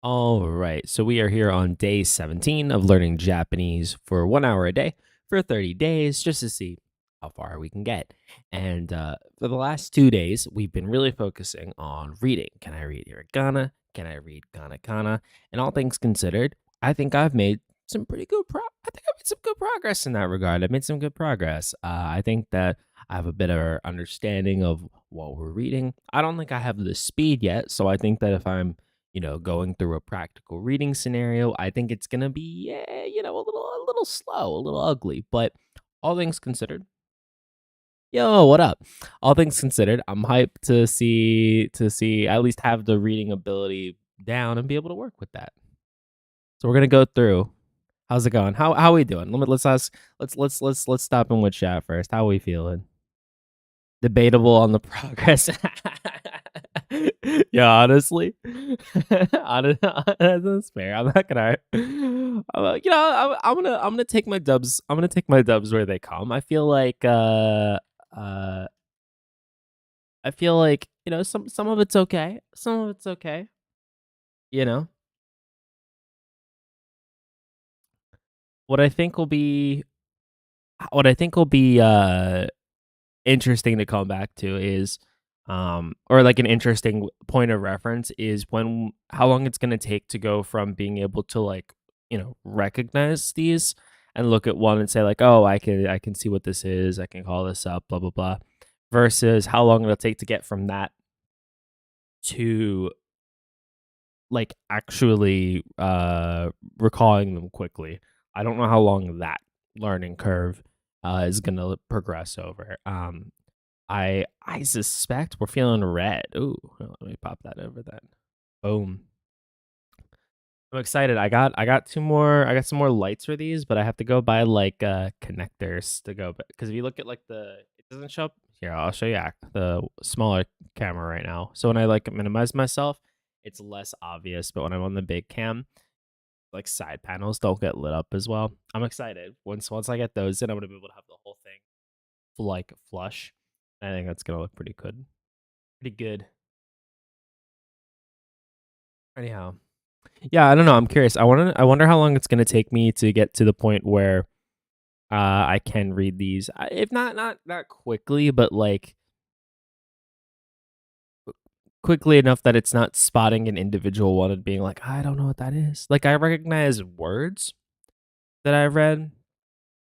All right. So we are here on day 17 of learning Japanese for 1 hour a day for 30 days just to see how far we can get. And for the last 2 days, we've been really focusing on reading. Can I read hiragana? Can I read katakana? And all things considered, I think I've made some pretty good I think I've made some good progress in that regard. I've made some good progress. I think that I have a better understanding of what we're reading. I don't think I have the speed yet, so I think that if I'm going through a practical reading scenario, I think it's gonna be, a little slow, a little ugly. But all things considered, yo, what up? All things considered, I'm hyped to see at least have the reading ability down and be able to work with that. So we're gonna go through. How's it going? How we doing? Let's ask. Let's stop in with chat first. How we feeling? Debatable on the progress. Yeah, honestly, that's fair. I'm not gonna, I'm gonna take my dubs. I'm gonna take my dubs where they come. Uh, I feel like some of it's okay. Some of it's okay. You know what I think will be what I think will be interesting to come back to is or like an interesting point of reference is when how long it's going to take to go from being able to like recognize these and look at one and say like, oh, I can see what this is, I can call this up, blah blah blah, versus how long it'll take to get from that to like actually recalling them quickly. I don't know how long that learning curve is going to progress over. I suspect we're feeling red. Ooh, let me pop that over then. Boom. I'm excited. I got some more lights for these, but I have to go buy like connectors to go because if you look at like it doesn't show up here. I'll show you the smaller camera right now. So when I like minimize myself, it's less obvious, but when I'm on the big cam, like side panels don't get lit up as well. I'm excited. Once I get those in, I'm gonna be able to have the whole thing like flush. I think that's gonna look pretty good. Pretty good. Anyhow, yeah, I don't know. I'm curious. I wonder how long it's gonna take me to get to the point where I can read these. If not quickly, but like quickly enough that it's not spotting an individual one and being like, I don't know what that is. Like I recognize words that I've read.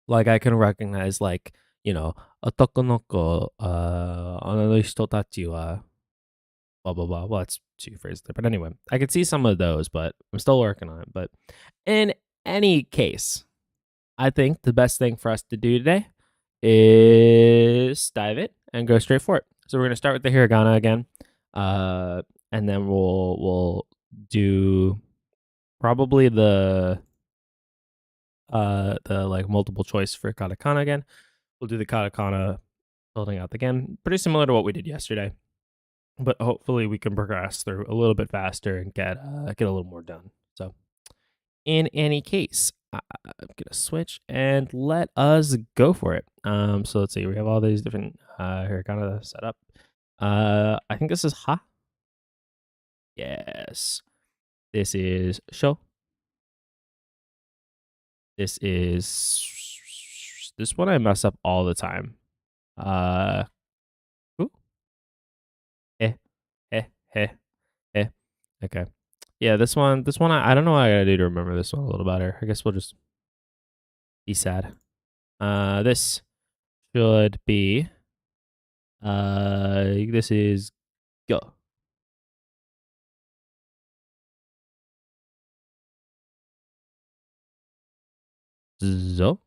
Like I can recognize like otoko no ko, ana no hito tachi wa blah blah blah. Well, that's two phrases there, but anyway, I can see some of those, but I'm still working on it. But in any case, I think the best thing for us to do today is dive it and go straight for it. So we're gonna start with the hiragana again, and then we'll do probably the like multiple choice for katakana again. We'll do the katakana building out again, pretty similar to what we did yesterday, but hopefully we can progress through a little bit faster and get a little more done. So in any case, I'm gonna switch and let us go for it. So let's see. We have all these different hiragana set up. I think this is ha. Yes. This is sho. This is this one I mess up all the time. Uh, ooh, eh, eh, eh, eh. Okay. Yeah, this one I don't know what I gotta do to remember this one a little better. I guess we'll just be sad. This should be this is go. Zo.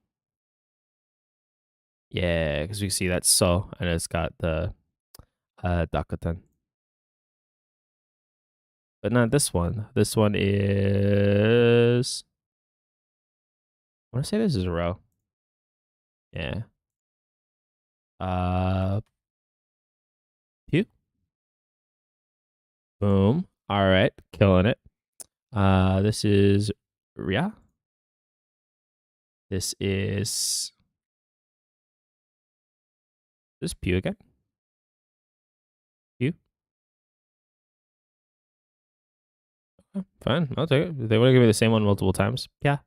Yeah, because we see that so and it's got the Dakuten. But not this one. This one is I wanna say this is a row. Yeah. Uh pew. Boom. Alright, killing it. This is Ria. This is this pew again. Pew. Fine, I'll take it. If they want to give me the same one multiple times, yeah.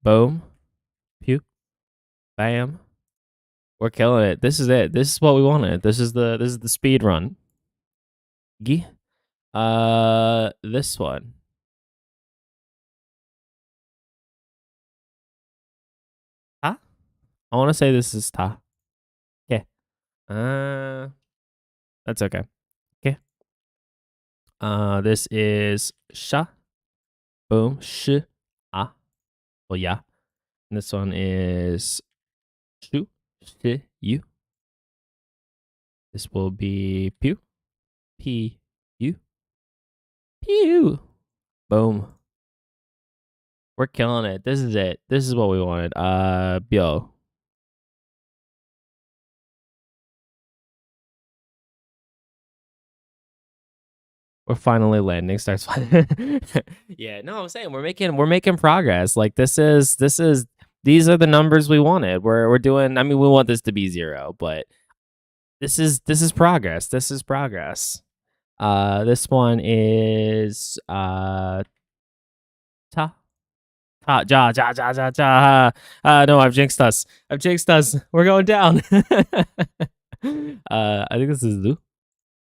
Boom, pew, bam. We're killing it. This is it. This is what we wanted. This is the speed run. Gi. This one. Ta. I want to say this is ta. Okay. That's okay. Okay. This is sha. Boom. Sh. Ah. Well, yeah. And this one is shu. Shi. You. This will be pew. P. U. Pew. Boom. We're killing it. This is it. This is what we wanted. Bio. We're finally landing. Starts. Yeah, no, I'm saying we're making progress. Like this is these are the numbers we wanted. We're doing. I mean, we want this to be 0, but this is progress. This is progress. This one is ta ta ja ja ja ja ja. No, I've jinxed us. I've jinxed us. We're going down. I think this is Lu.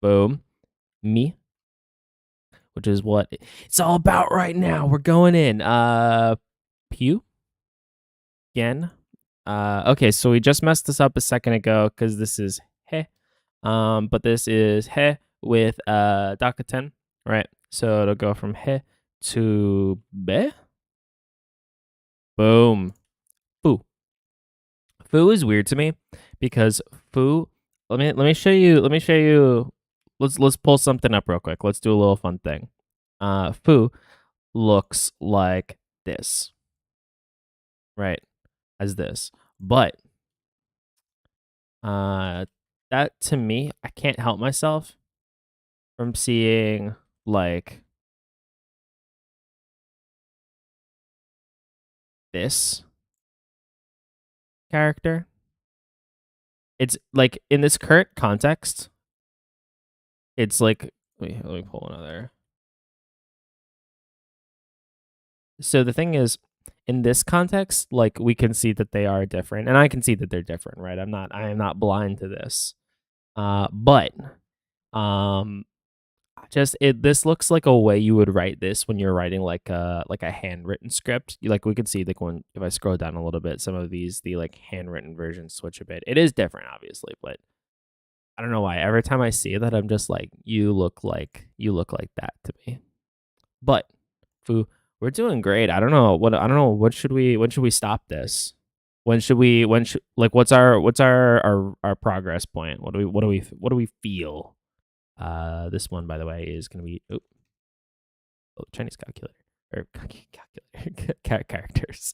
Boom. Me. Which is what it's all about right now. We're going in. Pew. Again. Okay, so we just messed this up a second ago because this is he. But this is he with Dakaten, right? So it'll go from he to be. Boom. Foo. Foo is weird to me because foo. Let me show you. Let's pull something up real quick. Let's do a little fun thing. Foo looks like this, right? As this, but that to me, I can't help myself from seeing like this character. It's like in this current context, it's like let me pull another. So the thing is, in this context, like we can see that they are different, and I can see that they're different, right? I am not blind to this. But just this looks like a way you would write this when you're writing like a handwritten script. Like we could see like when if I scroll down a little bit, some of these the like handwritten versions switch a bit. It is different, obviously, but I don't know why. Every time I see that, I'm just like, you look like that to me. But Foo, we're doing great. I don't know what should we when should we stop this? What's our progress point? What do we feel? This one, by the way, is gonna be Chinese calculator or calculator characters.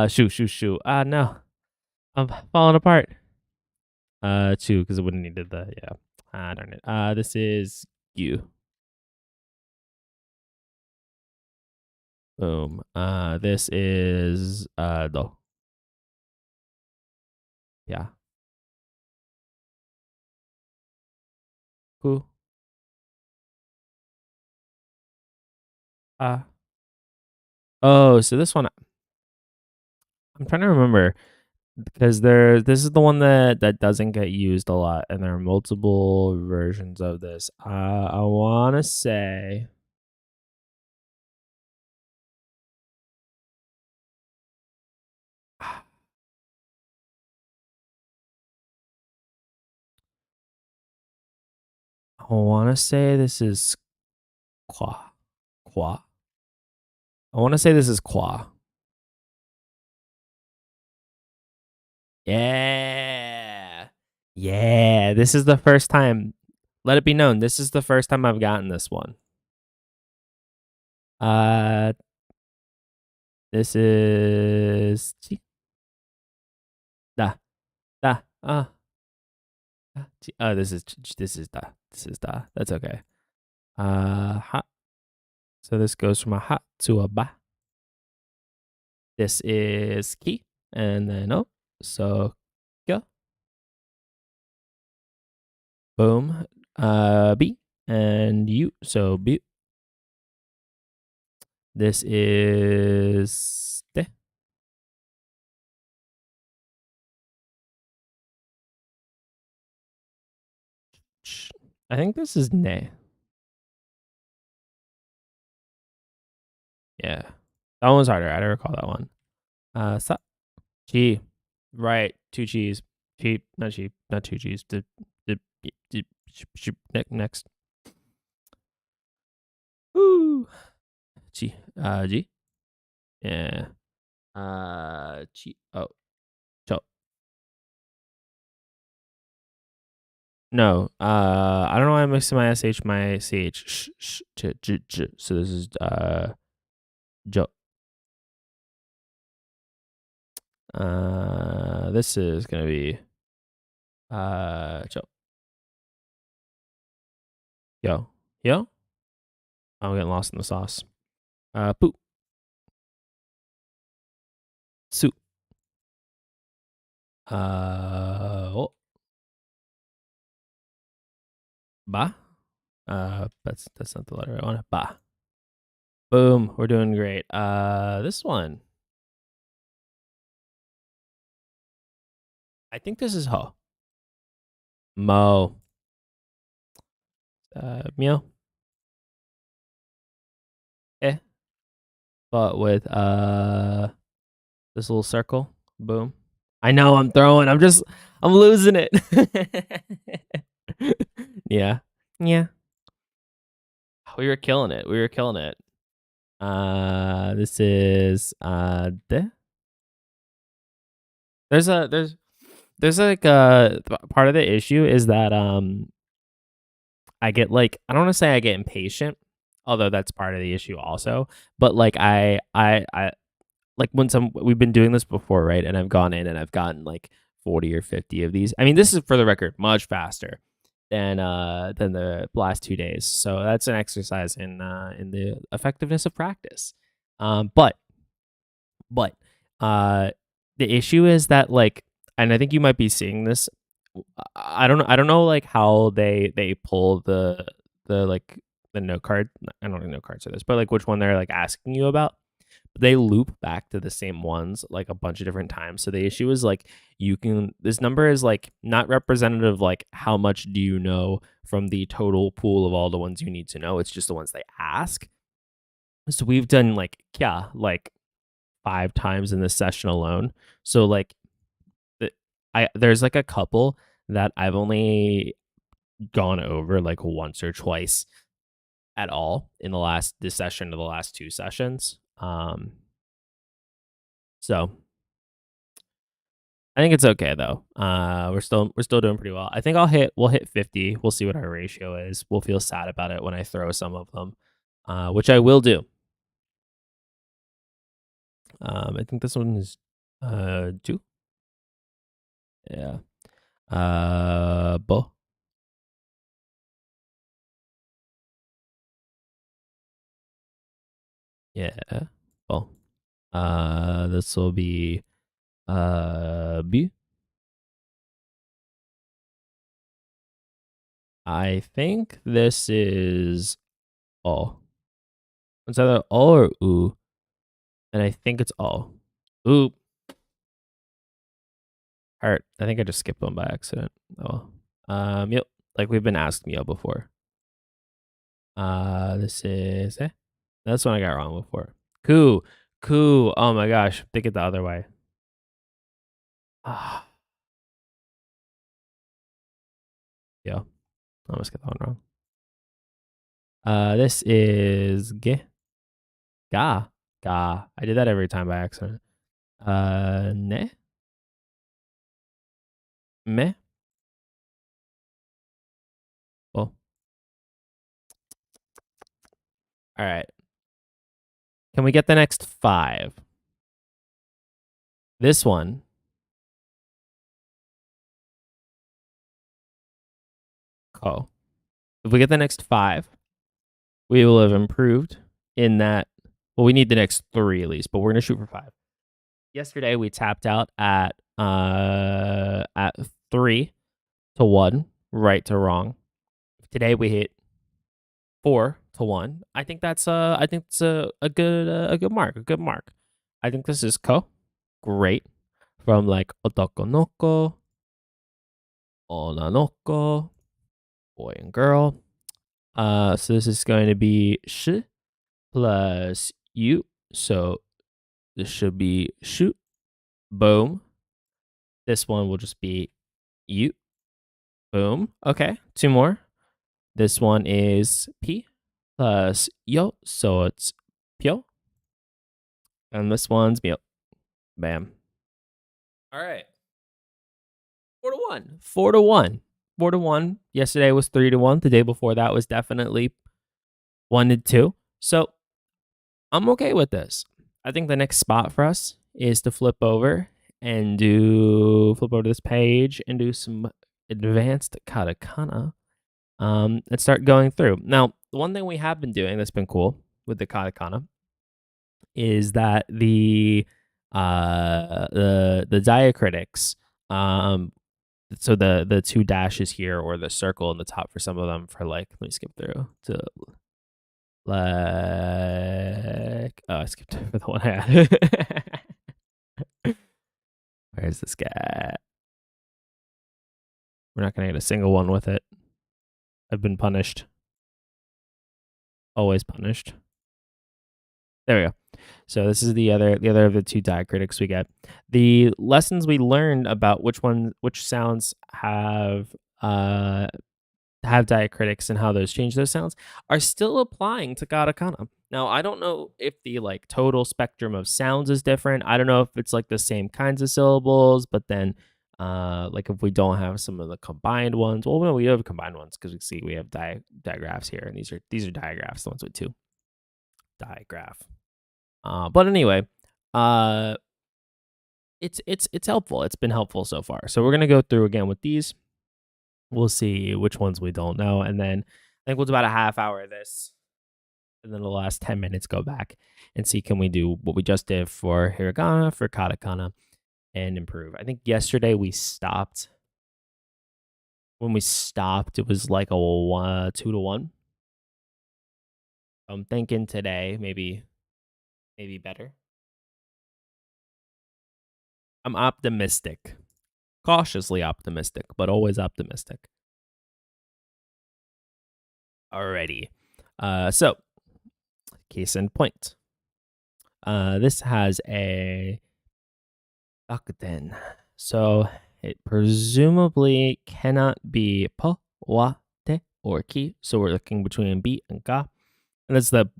Shoo. No, I'm falling apart. Two because it wouldn't needed the darn it. This is you. Boom. This is do. Yeah. Cool. Oh, so this one I'm trying to remember because this is the one that doesn't get used a lot, and there are multiple versions of this. I want to say. I want to say this is qua. Qua. I want to say this is qua. Yeah. Yeah. This is the first time. Let it be known. This is the first time I've gotten this one. This is da da this is da. This is da. That's okay. Ha. So this goes from a ha to a ba. This is ki and then oh. So go. Boom. B and you. So B. This is de. I think this is ne. Yeah. That one was harder. I don't recall that one. Sa. G. Right. Two G's. Cheap. Not cheap. Not two G's. Next. Woo. G. G. Yeah. G. Oh. So. No. I don't know why I'm mixing my SH, my CH. So this is Jo. This is gonna be Jo. Yo. Yo. I'm getting lost in the sauce. Poop. Soup. Oh. Ba. That's not the letter I want. Ba. Boom. We're doing great. This one. I think this is ho. Mo. Meow. Eh. But with this little circle. Boom. I know I'm throwing. I'm losing it. Yeah. Yeah. We were killing it. We were killing it. This is de. There's like part of the issue is that I get like, I don't want to say I get impatient, although that's part of the issue also. But like I like when we've been doing this before, right? And I've gone in and I've gotten like 40 or 50 of these. I mean, this is, for the record, much faster than the last 2 days. So that's an exercise in the effectiveness of practice. But the issue is that, like, and I think you might be seeing this. I don't know like how they pull the like the note card. I don't know note cards are this, but like which one they're like asking you about. They loop back to the same ones like a bunch of different times. So the issue is like this number is like not representative, like how much do you know from the total pool of all the ones you need to know. It's just the ones they ask. So we've done like 5 times in this session alone. So like there's like a couple that I've only gone over like once or twice at all in this session or the last 2 sessions. So I think it's okay though. We're still doing pretty well. I think we'll hit 50. We'll see what our ratio is. We'll feel sad about it when I throw some of them, which I will do. I think this one is 2. Yeah. Bo. Yeah. Bo. This will be B. I think this is O. It's either O or U, and I think it's O. Oop. Hurt. I think I just skipped one by accident. Oh. Yep. Like we've been asked Mio before. This is That's one I got wrong before. Coo. Coo. Oh my gosh. Think it the other way. Ah. Yeah. I almost got that one wrong. This is G. Ga. Ga. I did that every time by accident. Ne. Me. Oh. All right. Can we get the next 5? This one. Oh. If we get the next 5, we will have improved in that. Well, we need the next 3 at least, but we're gonna shoot for 5. Yesterday we tapped out at 3 to 1, right to wrong. Today we hit 4 to 1. I think it's a good mark, a good mark. I think this is ko, great. From like otoko no ko, ona no ko, boy and girl. So this is going to be sh plus you. So this should be shoot. Boom. This one will just be you. Boom. Okay. Two more. This one is P plus yo. So it's pyo. And this one's myo. Bam. All right. 4-1. 4-1. 4-1. Yesterday was 3-1. The day before that was definitely 1-2. So I'm okay with this. I think the next spot for us is to flip over to this page and do some advanced katakana, and start going through. Now, the one thing we have been doing that's been cool with the katakana is that the diacritics, so the two dashes here or the circle in the top for some of them for like, let me skip through to like, oh, I skipped for the one I had. Where's this guy? We're not gonna get a single one with it. I've been punished. Always punished. There we go. So this is the other of the two diacritics we get. The lessons we learned about which sounds have diacritics and how those change those sounds are still applying to katakana. Now, I don't know if the like total spectrum of sounds is different. I don't know if it's like the same kinds of syllables, but then like if we don't have some of the combined ones, well, no, we have combined ones because we see we have digraphs here, and these are digraphs, the ones with two digraph. But anyway, it's helpful. It's been helpful so far. So we're gonna go through again with these. We'll see which ones we don't know, and then I think we'll do about a half hour of this, and then the last 10 minutes go back and see can we do what we just did for hiragana, for katakana, and improve. I think yesterday we stopped. When we stopped, it was like a 2-1. I'm thinking today maybe better. I'm optimistic. Cautiously optimistic, but always optimistic. Alrighty. So, case in point. This has a Rakuten. So, it presumably cannot be po, wa, te, or ki. So, we're looking between bi and ga. And that's the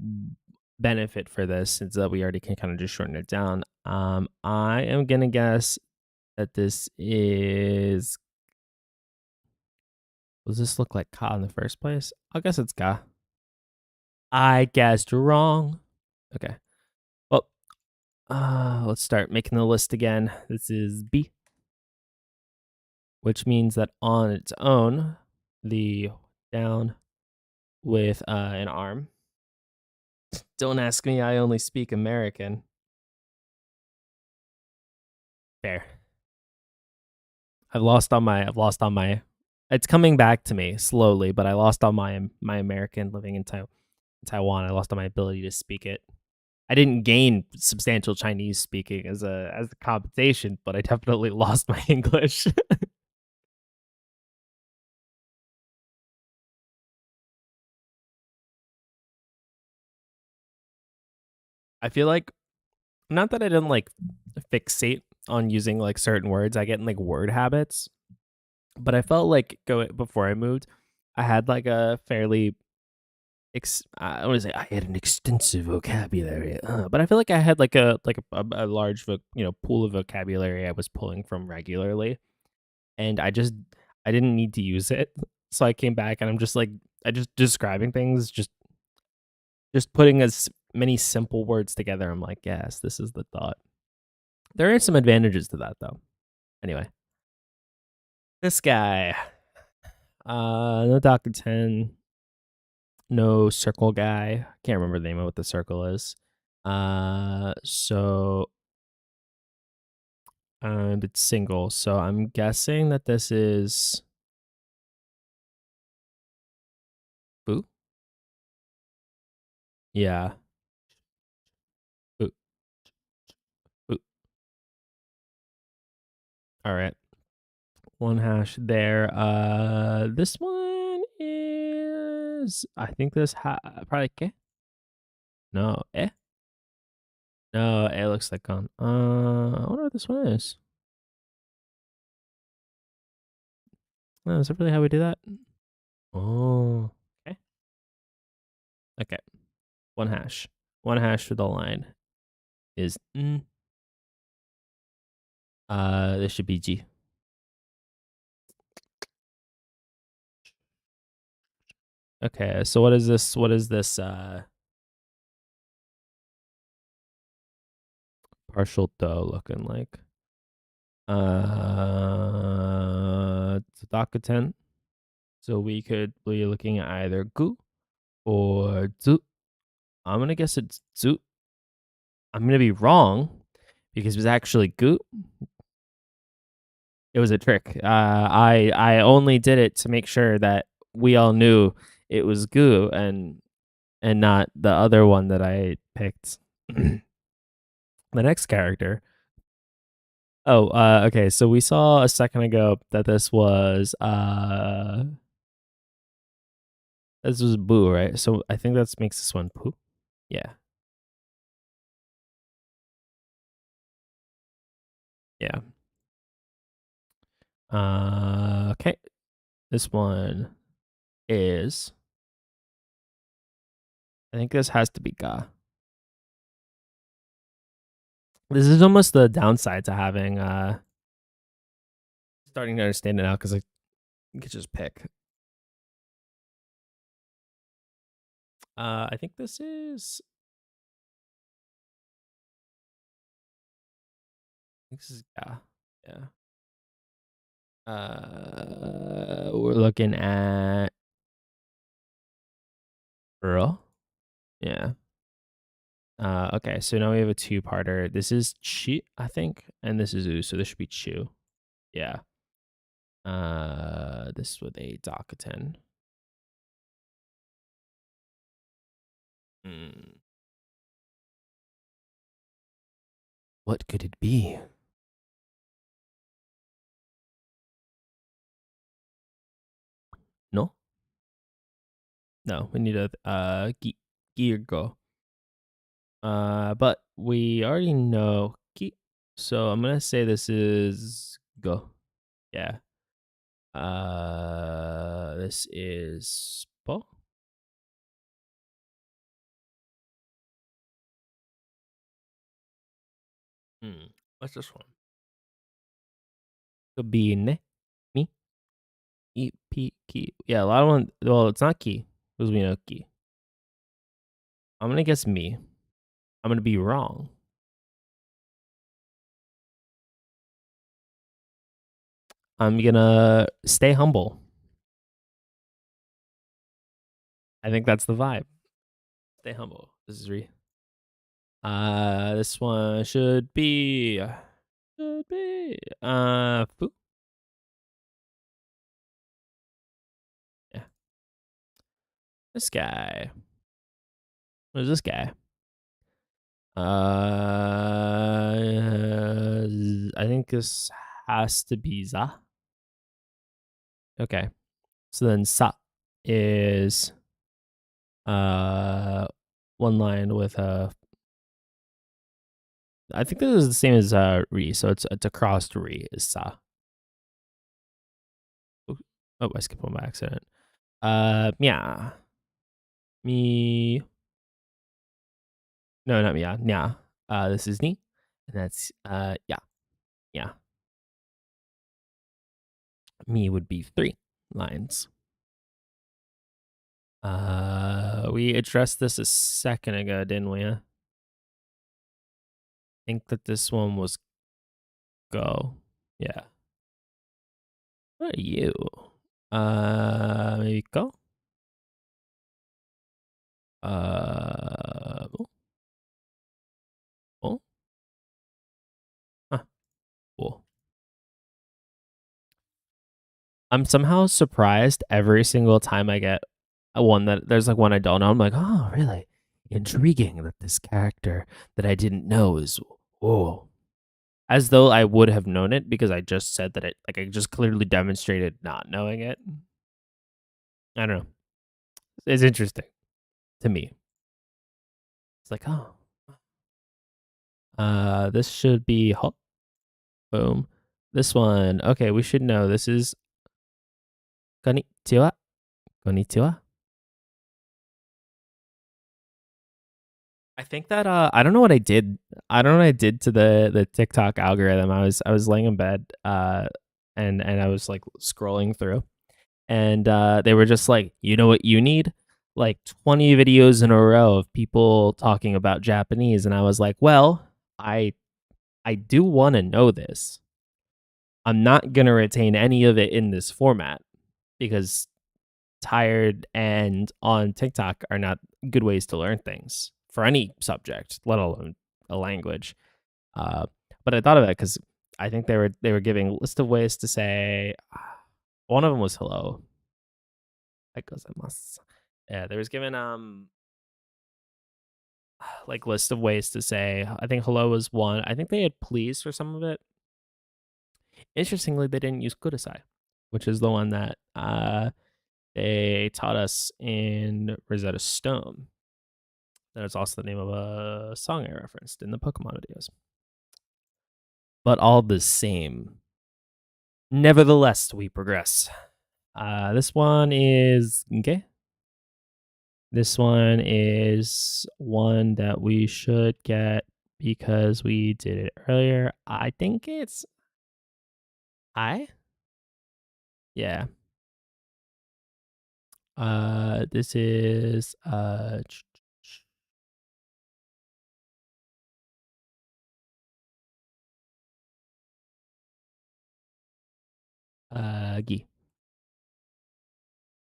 benefit for this, is that we already can kind of just shorten it down. I am going to guess that this is. Does this look like ka in the first place? I guess it's ga. I guessed wrong. Okay. Well, let's start making the list again. This is B, which means that on its own, the down with an arm. Don't ask me, I only speak American. Fair. I've lost on my it's coming back to me slowly, but I lost on my American living in Taiwan. I lost on my ability to speak it. I didn't gain substantial Chinese speaking as a compensation, but I definitely lost my English. I feel like, not that I didn't like fixate on using like certain words. I get in like word habits, but I felt like before I moved, I had like a fairly I want to say I had an extensive vocabulary, but I feel like I had like a large pool of vocabulary I was pulling from regularly, and I didn't need to use it, so I came back and I'm just like I just describing things, just putting as many simple words together. I'm like, yes, this is the thought. There are some advantages to that though. Anyway, this guy, no Dr. 10, no circle guy. Can't remember the name of what the circle is. So it's single. So I'm guessing that this is Boo. Yeah. Ooh, ooh. All right. One hash there. This one is. I think this probably K. No, eh. No, it looks like gone. I wonder what this one is. Oh, is that really how we do that? Oh, okay. Okay. One hash. One hash for the line is this should be G. Okay, so what is this? What is this partial dough looking like? It's a Dakuten. So we could be looking at either gu or zu. I'm gonna guess it's zu. I'm gonna be wrong because it was actually gu. It was a trick. I only did it to make sure that we all knew it was gu and not the other one that I picked. The next character. Oh, okay. So we saw a second ago that this was Boo, right? So I think that makes this one Poo. Yeah. Yeah. Okay. This one is. I think this has to be Ga. This is almost the downside to having starting to understand it now because I could just pick. I think this is. I think this is Ga. Yeah. We're looking at Earl. Yeah. Okay, so now we have a two-parter. This is Chi, I think, and this is U, so this should be Chu. Yeah. This with a Dakuten. Hmm. What could it be? No, no, we need a gear go. But we already know ki, so I'm gonna say this is go. Yeah. This is po. What's this one? Could be ne, me, e, p, ki. Yeah, a lot of one. Well, it's not ki because we know ki. I'm gonna guess me. I'm gonna be wrong. I'm gonna stay humble. I think that's the vibe. Stay humble. This is this one should be Fu. Yeah. This guy. What is this guy? I think this has to be Za. Okay. So then Sa is one line with a. I think this is the same as Ri, so it's a crossed Ri is Sa. Oh, I skipped one by accident. Yeah. Me. No, not me. Yeah. Yeah. This is Ni. And that's, yeah. Yeah. Me would be 3 lines. We addressed this a second ago, didn't we? I think that this one was go. Yeah. What are you? Maybe go. Oh, oh, huh, cool. I'm somehow surprised every single time I get a one that there's like one I don't know. I'm like, oh, really? Intriguing that this character that I didn't know is whoa. As though I would have known it because I just said that it like I just clearly demonstrated not knowing it. I don't know. It's interesting to me. It's like, oh, this should be boom. This one, okay, we should know. This is konnichiwa. Konnichiwa. I think that I don't know what I did. I don't know what I did to the TikTok algorithm. I was laying in bed and I was like scrolling through and they were just like, you know what you need? Like 20 videos in a row of people talking about Japanese, and I was like, well, I do want to know this. I'm not gonna retain any of it in this format because tired and on TikTok are not good ways to learn things for any subject, let alone a language. Uh, but I thought of that because I think they were giving a list of ways to say. One of them was hello. Yeah, they was given like list of ways to say. I think hello was one. I think they had please for some of it. Interestingly, they didn't use kudasai, which is the one that they taught us in Rosetta Stone. That is also the name of a song I referenced in the Pokemon videos. But all the same, nevertheless, we progress. This one is okay. This one is one that we should get because we did it earlier. I think it's I. Yeah. This is Gi.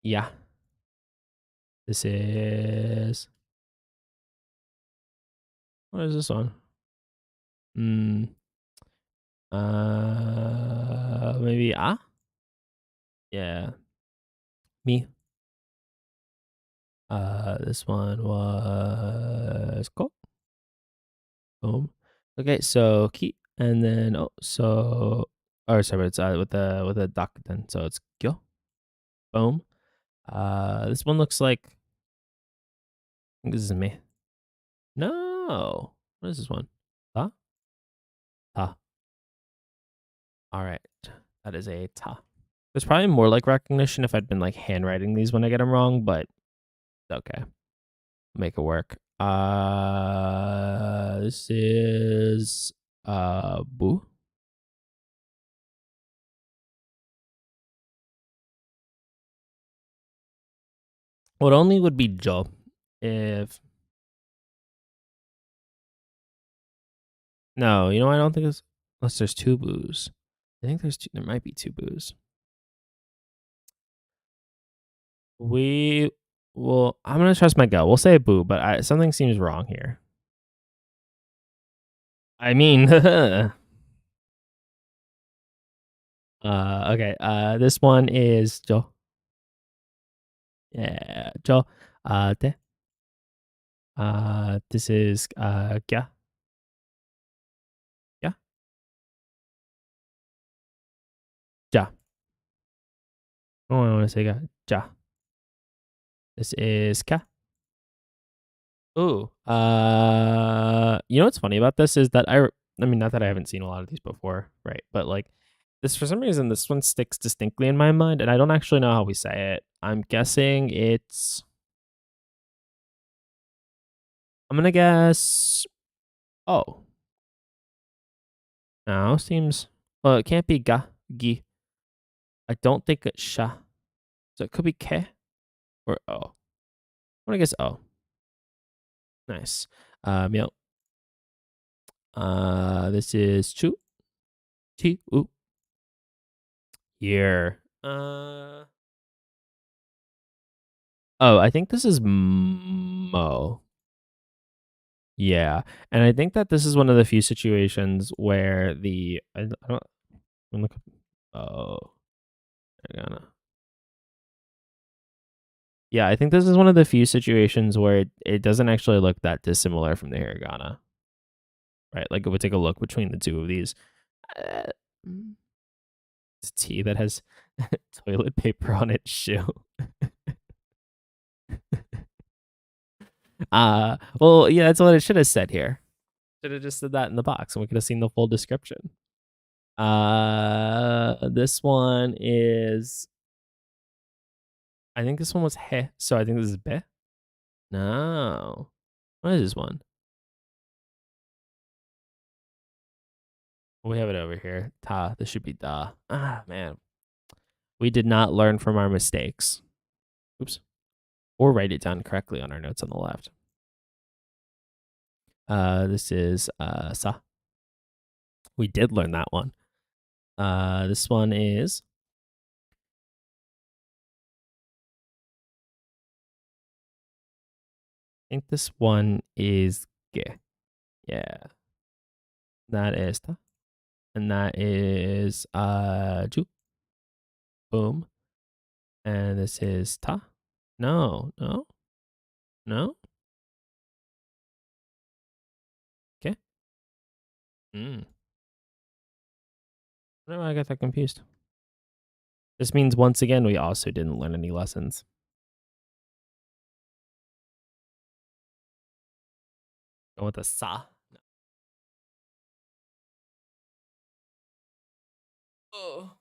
Yeah. This is what is this one? Hmm. Maybe Yeah. Me. This one was cool. Boom. Okay, so key, and then or sorry, it's with the doc then. So it's gyo. Boom. This one looks like I think this is me. No. What is this one? Ta? Ta. All right. That is a ta. There's probably more like recognition if I'd been like handwriting these when I get them wrong, but okay. Make it work. This is boo. What only would be jo if no, I don't think it's unless there's two boos. I think there might be two boos. We I'm gonna trust my gut. We'll say boo, but something seems wrong here. I mean okay. This one is jo. Yeah, jo. Te. This is kya. Yeah. Ja. Oh, I want to say ja. This is ka. Ooh. You know what's funny about this is that I mean, not that I haven't seen a lot of these before, right? But like this, for some reason, this one sticks distinctly in my mind, and I don't actually know how we say it. I'm guessing it's. I'm gonna guess. Oh, no, seems. Well, it can't be ga gi. I don't think it's sha. So it could be ke or o. I'm gonna guess o. Nice. Yep. This is chu. Ti u. Here. Oh, I think this is mo. Yeah, and I think that this is one of the few situations where I don't look. Oh, I gotta. Yeah, I think this is one of the few situations where it doesn't actually look that dissimilar from the hiragana, right? Like, if we take a look between the two of these, uh, mm, it's T that has toilet paper on its shoe. Well, yeah, that's what it should have said here. Should have just said that in the box, and we could have seen the full description. This one is, I think this one was he, so I think this is be. No, what is this one? We have it over here. Ta. This should be da. Ah, man. We did not learn from our mistakes. Oops. Or write it down correctly on our notes on the left. This is sa. We did learn that one. This one is, I think this one is ge. Yeah. That is ta. And that is ju. Boom. And this is ta. No, no, no. Okay. Mm. No, I got that confused. This means once again we also didn't learn any lessons. Go with the sa. Oh.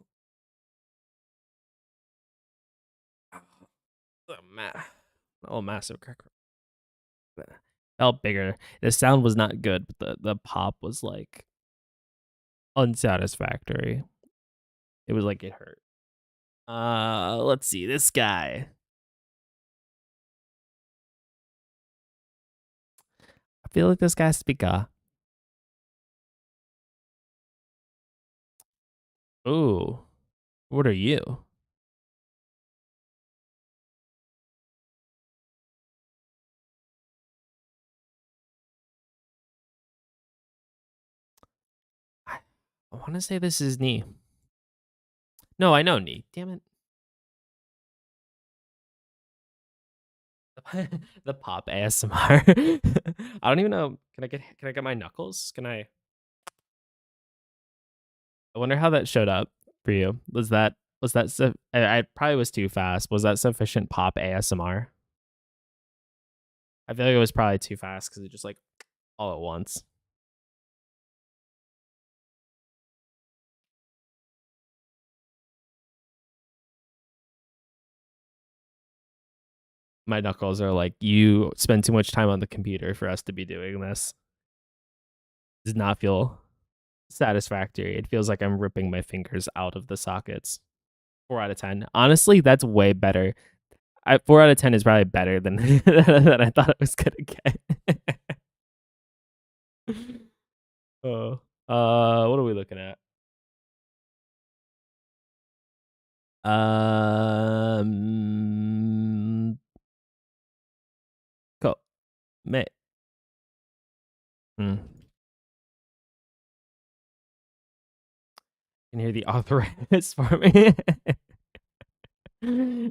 Oh, massive crack. Felt bigger. The sound was not good, but the pop was like unsatisfactory. It was like it hurt. Let's see this guy. I feel like this guy has to be ga. Ooh, what are you? I want to say this is ni. No, I know ni. Damn it. The pop ASMR. I don't even know. Can I get my knuckles? I wonder how that showed up for you. I probably was too fast. Was that sufficient pop ASMR? I feel like it was probably too fast because it just like all at once. My knuckles are like, you spend too much time on the computer for us to be doing this. Does not feel satisfactory. It feels like I'm ripping my fingers out of the sockets. 4 out of 10. Honestly, that's way better. 4 out of 10 is probably better than than I thought it was gonna get. Oh, what are we looking at? Go, me. Hmm. Can hear the arthritis for me.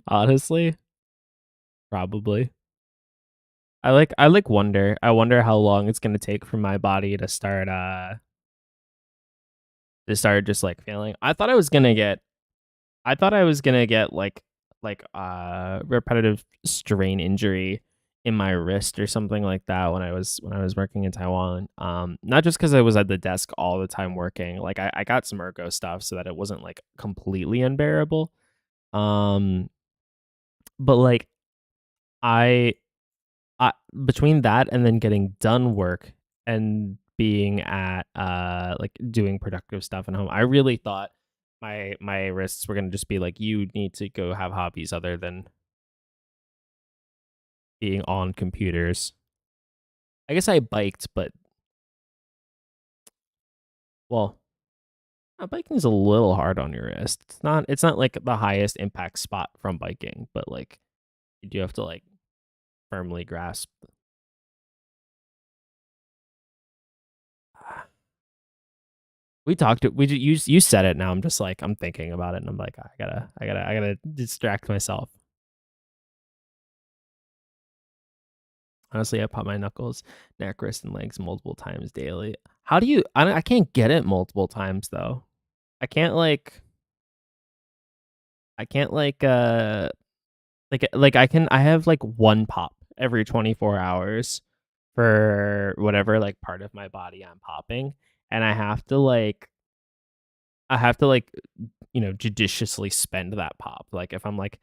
Honestly, probably. I wonder how long it's gonna take for my body to start just like feeling. I thought I was gonna get repetitive strain injury in my wrist or something like that when I was working in Taiwan. Not just because I was at the desk all the time working. Like I got some ergo stuff so that it wasn't like completely unbearable. Um, but like I between that and then getting done work and being at like doing productive stuff at home, I really thought my wrists were gonna just be like, you need to go have hobbies other than being on computers. I guess I biked, but well, biking is a little hard on your wrist. It's not like the highest impact spot from biking, but like you do have to like firmly grasp. We talked to we you said it now. I'm just like I'm thinking about it and I'm like I gotta distract myself. Honestly, I pop my knuckles, neck, wrist, and legs multiple times daily. How do you? I can't get it multiple times though. I can't like. I can't I have like one pop every 24 hours for whatever like part of my body I'm popping, and I have to judiciously spend that pop. Like if I'm like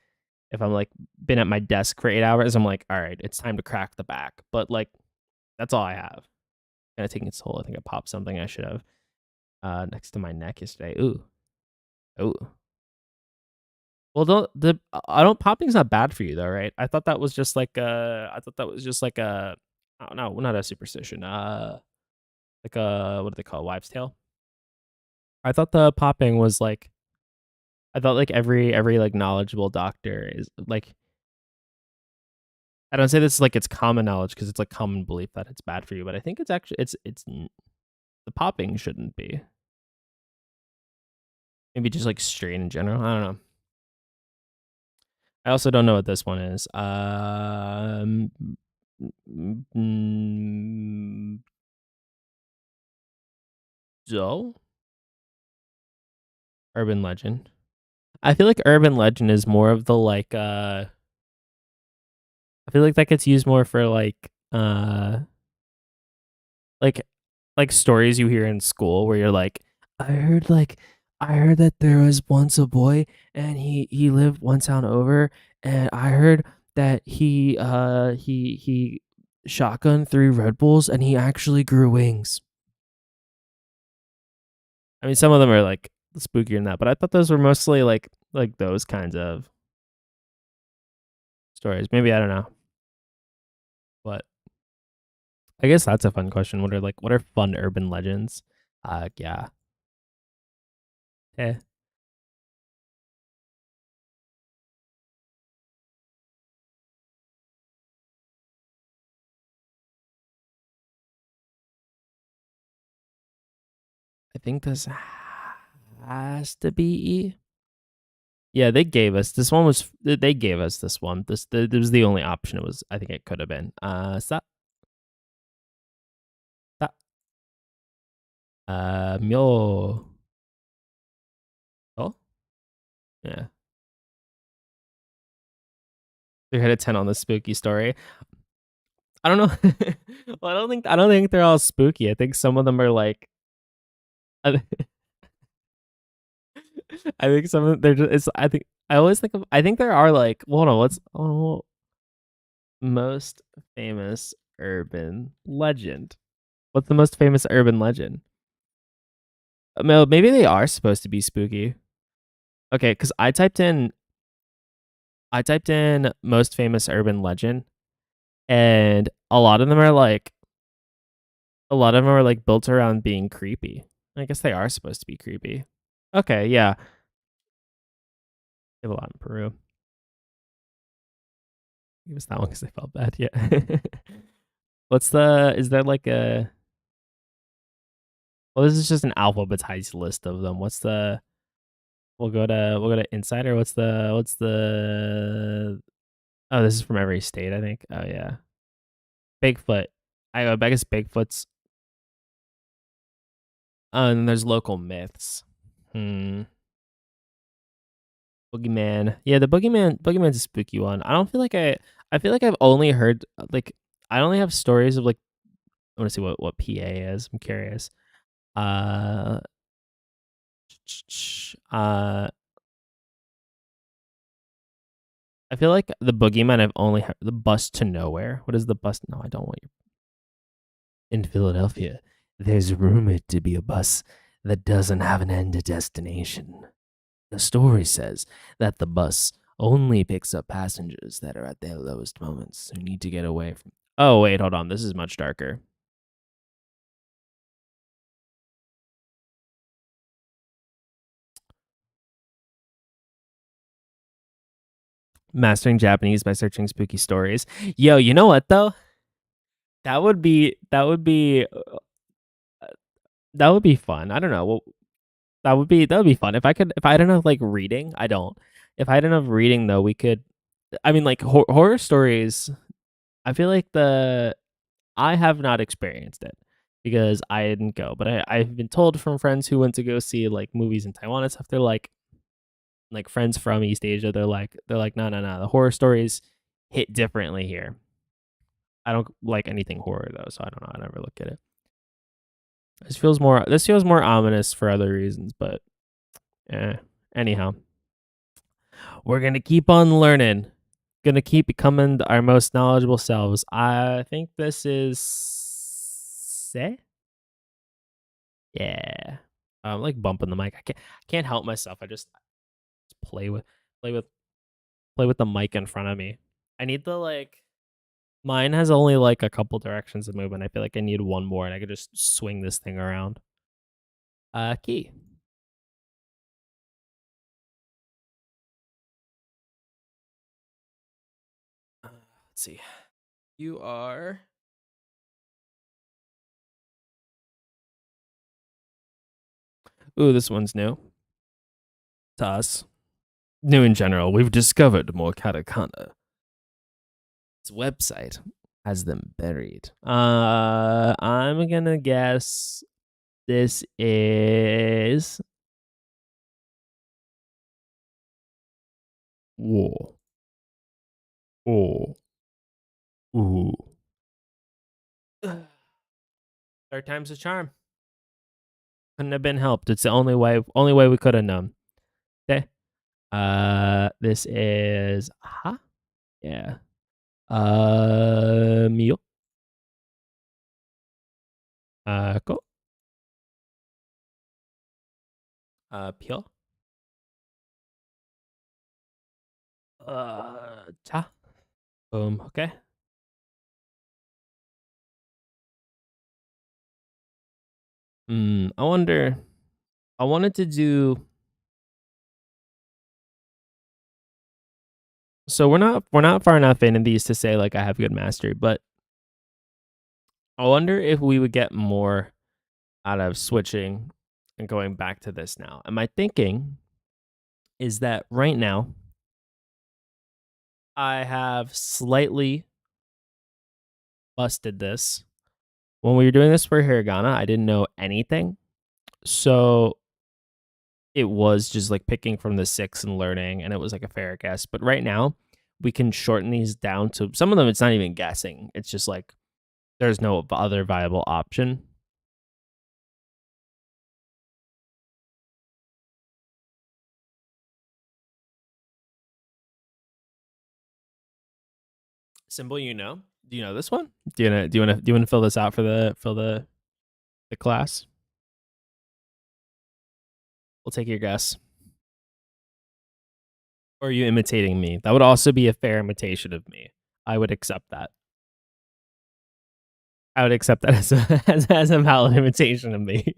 been at my desk for 8 hours, I'm like, all right, it's time to crack the back. But like that's all I have. Kind of taking its toll. I think I popped something I should have next to my neck yesterday. Ooh. Well, don't the I don't popping's not bad for you though, right? I thought that was just like a I don't know, not a superstition. Like a what do they call it, wives' tale? I thought the popping was like I thought like every like knowledgeable doctor is like I don't say this like it's common knowledge because it's like common belief that it's bad for you, but I think it's actually the popping shouldn't be. Maybe just like strain in general. I don't know. I also don't know what this one is. So urban legend. I feel like urban legend is more of the like I feel like that gets used more for like like stories you hear in school where you're like I heard that there was once a boy and he lived one town over and I heard that he shotgun 3 Red Bulls and he actually grew wings. I mean some of them are like spookier than that, but I thought those were mostly like those kinds of stories. Maybe I don't know. But I guess that's a fun question. What are fun urban legends? Yeah. Eh. I think this has to be. Yeah, they gave us this one was they gave us this one. This was the only option it was I think it could have been. Sa myo. Oh, yeah. 3 out of 10 on the spooky story. I don't know. Well, I don't think they're all spooky. I think some of them are like I, I think some of they're just it's I think I always think of I think there are like well, hold on, what's most famous urban legend? What's the most famous urban legend? Maybe they are supposed to be spooky. Okay, because I typed in most famous urban legend, and a lot of them are like built around being creepy. I guess they are supposed to be creepy. Okay, yeah, they have a lot in Peru. It was that one because I felt bad. Yeah. What's the? Is there like a? Well, this is just an alphabetized list of them. What's the? We'll go to Insider. What's the? Oh, this is from every state, I think. Oh yeah, Bigfoot. I guess Bigfoot's. And then there's local myths. Hmm. Boogeyman. Yeah, the Boogeyman's a spooky one. I don't feel like I feel like I've only heard like I only have stories of like I want to see what PA is. I'm curious. Uh uh I feel like the Boogeyman I've only heard the bus to nowhere. What is the bus? No, I don't want you. In Philadelphia, there's rumored to be a bus that doesn't have an end to destination. The story says that the bus only picks up passengers that are at their lowest moments who need to get away from. Oh, wait, hold on. This is much darker. Mastering Japanese by searching spooky stories. Yo, you know what though? That would be fun. I don't know. Well, that would be fun. If I had enough like reading, I don't. If I had enough reading though, we could I mean like horror stories I feel like I have not experienced it because I didn't go, but I've been told from friends who went to go see like movies in Taiwan and stuff. They're like friends from East Asia. They're like no no no. The horror stories hit differently here. I don't like anything horror though, so I don't know. I never look at it. This feels more ominous for other reasons, but anyhow, we're gonna keep on learning. Gonna keep becoming our most knowledgeable selves. I think this is say yeah. I'm like bumping the mic. I can't help myself. I just play with play with play with the mic in front of me. I need the like mine has only like a couple directions of movement. I feel like I need one more and I could just swing this thing around. Key. Let's see. You are Ooh, this one's new to us. New in general. We've discovered more katakana. Its website has them buried. I'm gonna guess this is war. Oh, ooh. Third time's a charm. Couldn't have been helped. It's the only way we could have known. Okay. This is yeah. Mio. Ko. Pio. Cha. Boom. Okay. I wonder. I wanted to do. So we're not far enough in these to say like I have good mastery, but I wonder if we would get more out of switching and going back to this now. And my thinking is that right now I have slightly busted this. When we were doing this for Hiragana, I didn't know anything. So it was just like picking from the six and learning, and it was like a fair guess. But right now, we can shorten these down to some of them, it's not even guessing. It's just like there's no other viable option. Symbol, you know? Do you know this one? Do you wanna fill this out for the class? We'll take your guess. Or are you imitating me? That would also be a fair imitation of me. I would accept that. I would accept that as a as a valid imitation of me.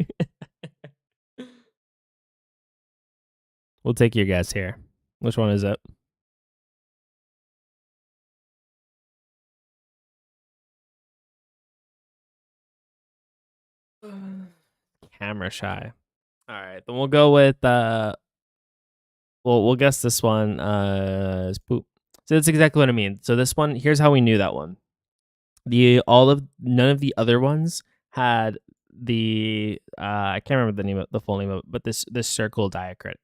We'll take your guess here. Which one is it? Camera shy. All right, then we'll go with we'll guess this one is poop. So that's exactly what I mean. So this one, here's how we knew that one. None of the other ones had the I can't remember the full name of it, but this circle diacritic.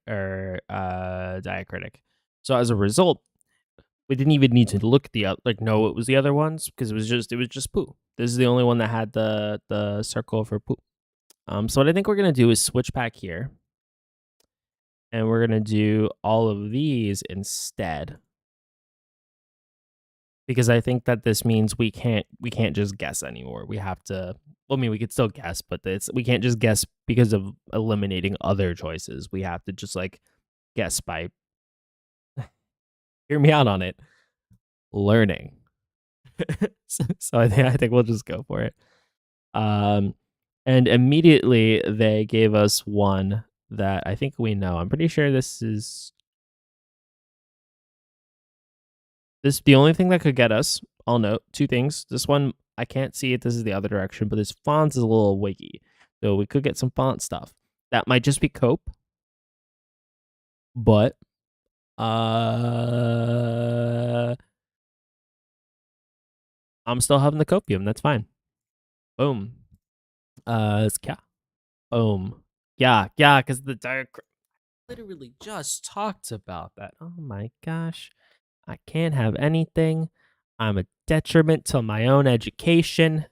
So as a result, we didn't even need to look at the know it was the other ones because it was just poo. This is the only one that had the circle for poo. So what I think we're gonna do is switch back here, and we're gonna do all of these instead because I think that this means we can't just guess anymore. We have to. Well, I mean, we could still guess, but we can't just guess because of eliminating other choices. We have to just like guess by hear me out on it, learning. So I think we'll just go for it. Um, and immediately they gave us one that I think we know. I'm pretty sure this is the only thing that could get us. I'll note two things. This one I can't see it. This is the other direction, but this font is a little wiggy, so we could get some font stuff. That might just be cope, but uh, I'm still having the copium. That's fine. Boom. It's yeah. Boom. Yeah, because the diagram literally just talked about that. Oh my gosh. I can't have anything. I'm a detriment to my own education.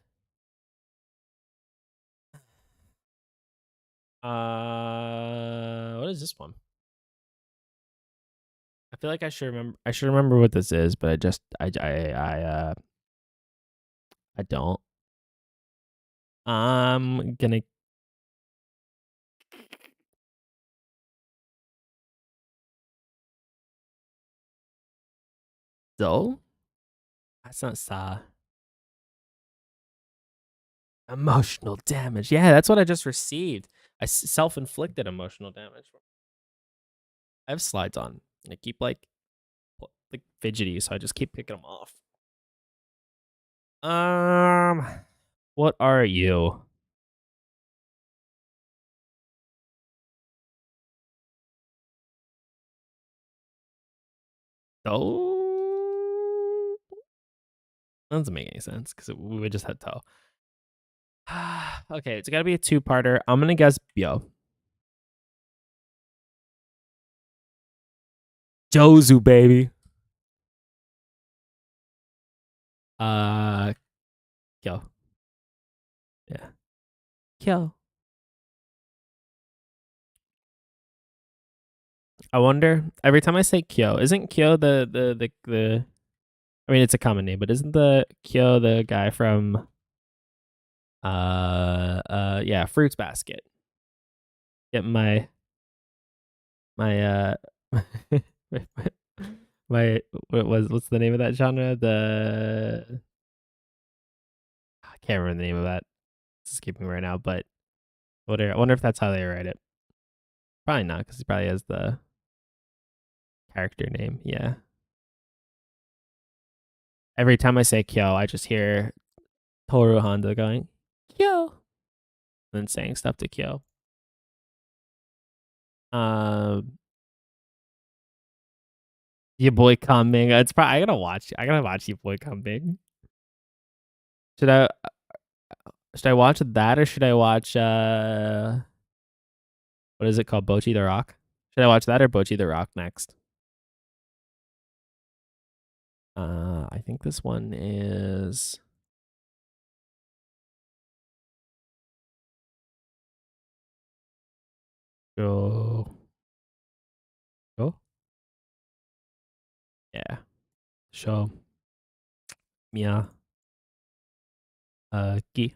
What is this one? I feel like I should remember what this is, but I don't. I'm gonna though. That's not Sa. Emotional damage. Yeah, that's what I just received. I self-inflicted emotional damage. I have slides on. And I keep like fidgety, so I just keep picking them off. What are you? Oh, that doesn't make any sense because we would just had toe. Okay, it's gotta be a two-parter. I'm gonna guess Byo. Jozu, baby. Kyo. Yeah. Kyo. I wonder every time I say Kyo, isn't Kyo the I mean it's a common name, but isn't the Kyo the guy from yeah, Fruits Basket? Get my my what's the name of that genre? I can't remember the name of that. It's escaping me right now, but I wonder if that's how they write it. Probably not, because he probably has the character name. Yeah. Every time I say Kyo, I just hear Toru Honda going, Kyo, and then saying stuff to Kyo. Your boy coming. It's probably I gotta watch your boy coming. Should I watch that or should I watch what is it called? Bocchi the Rock? Should I watch that or Bocchi the Rock next? I think this one is go go. Yeah. Show Mia Gi.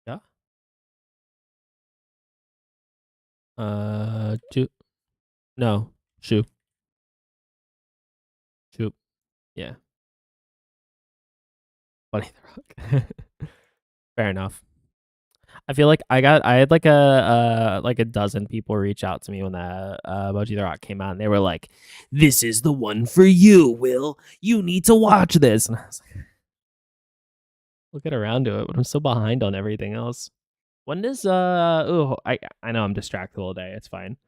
Yeah. Ju no. Shu. Shu. Yeah. Bunny the Rock. Fair enough. I feel like I had like a dozen people reach out to me when that Emoji the Rock came out, and they were like, "This is the one for you, Will. You need to watch this." And I was like, "We'll get around to it," but I'm so behind on everything else. When does I know I'm distracted all day. It's fine.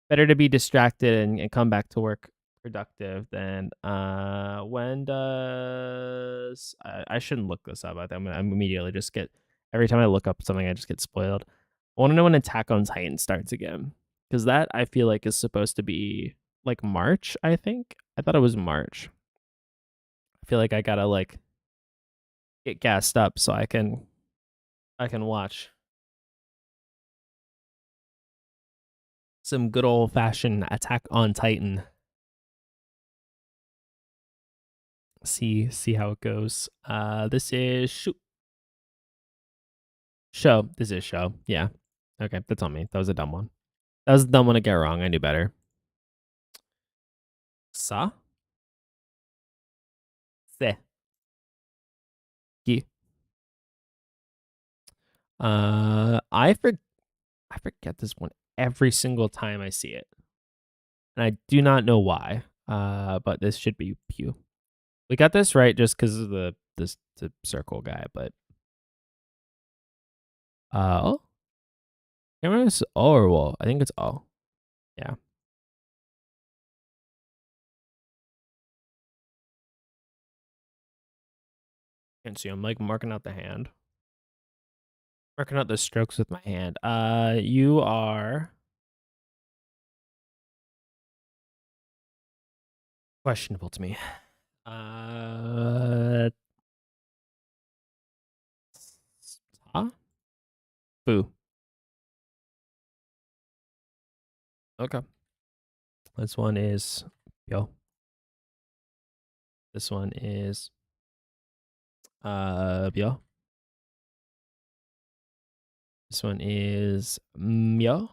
Better to be distracted and come back to work productive than when does I shouldn't look this up. I'm immediately just get every time I look up something I just get spoiled. I want to know when Attack on Titan starts again because that I feel like is supposed to be like March. I think I thought it was March. I feel like I gotta like get gassed up so I can watch some good old fashioned Attack on Titan. See how it goes. This is show. This is show. Yeah. Okay, that's on me. That was a dumb one. That was a dumb one to get wrong. I knew better. Sa se gi. I forget this one every single time I see it, and I do not know why. But this should be Pew. We got this right just because of the circle guy, but oh Can't remember if it's O or Wo. I think it's O. Yeah. Can't see. I'm like marking out the hand. Marking out the strokes with my hand. You are questionable to me. Huh? Boo. Okay. This one is yo. This one is yo. This one is yo.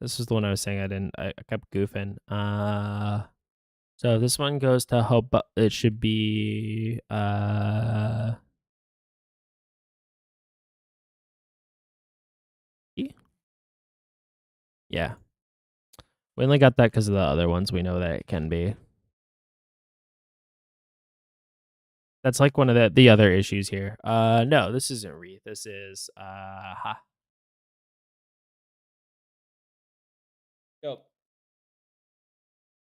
This is the one I was saying I didn't. I kept goofing. So if this one goes to hope, it should be E? Yeah. We only got that because of the other ones we know that it can be. That's like one of the other issues here. No, this isn't Wreath. This is ha. Go.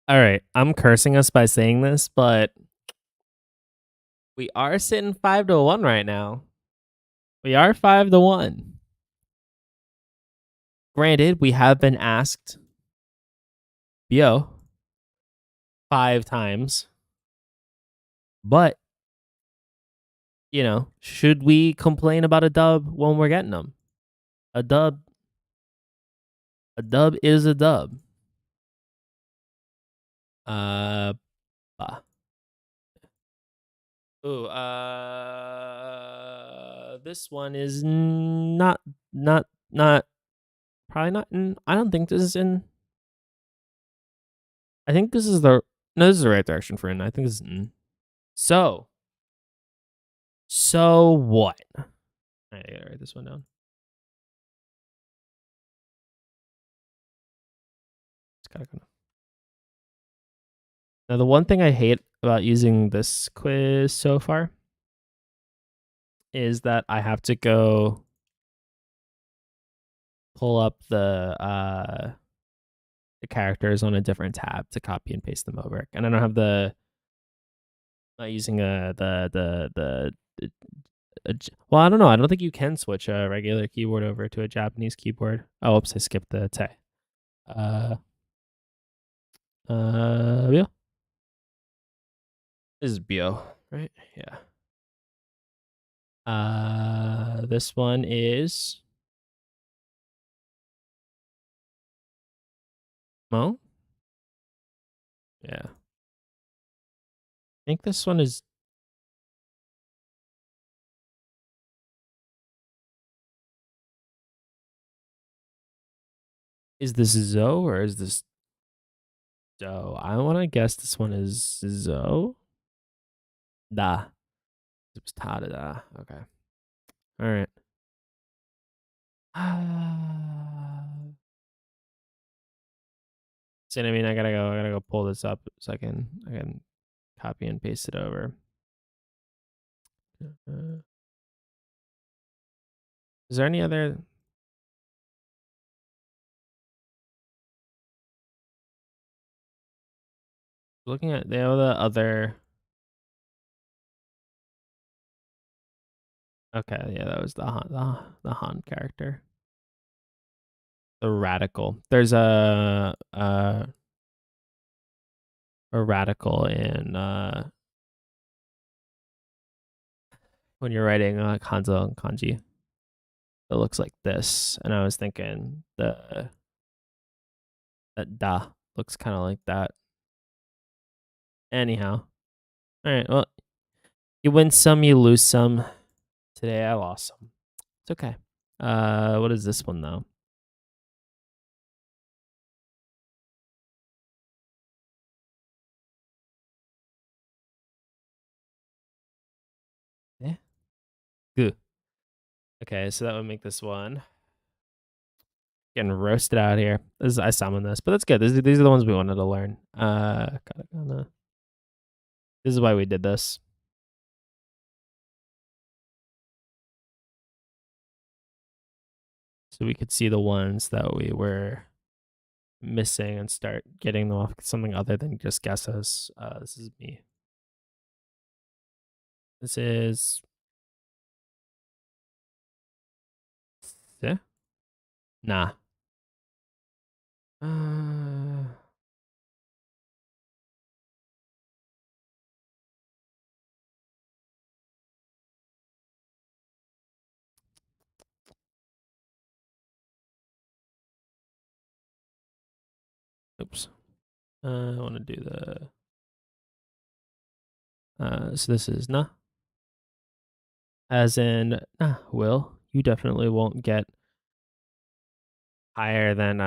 All right, I'm cursing us by saying this, but we are sitting 5-1 right now. We are 5-1. Granted, we have been asked Yo 5 times, but you know, should we complain about a dub when we're getting them? A dub is a dub. Ooh, this one is not probably not in. I don't think this is in. I think this is the no. This is the right direction for in. I think this is in. So what? I gotta write this one down. It's gotta go. Now the one thing I hate about using this quiz so far is that I have to go pull up the characters on a different tab to copy and paste them over, and I don't have the not using well, I don't know. I don't think you can switch a regular keyboard over to a Japanese keyboard. Oh, oops, I skipped the te. Yeah. This is Bio, right? Yeah. This one is Mo. Yeah. I think this one is. Is this Zoe or is this Do? I want to guess this one is Zoe. Da. It was Ta da. Okay. All right. So I mean, I gotta go pull this up so I can copy and paste it over. Is there any other? Looking at the other. Okay, yeah, that was the Han character. The radical. There's a radical in when you're writing Kanzo and Kanji. It looks like this, and I was thinking that da looks kind of like that. Anyhow, all right. Well, you win some, you lose some. Today I lost some. It's okay. What is this one though? Yeah. Good. Okay, so that would make this one. Getting roasted out here. I summoned this, but that's good. These are the ones we wanted to learn. This is why we did this. so we could see the ones that we were missing and start getting them off something other than just guesses. This is me. This is yeah. Nah. Uh, oops. I want to do the. So this is nah. As in, nah, Will, you definitely won't get higher than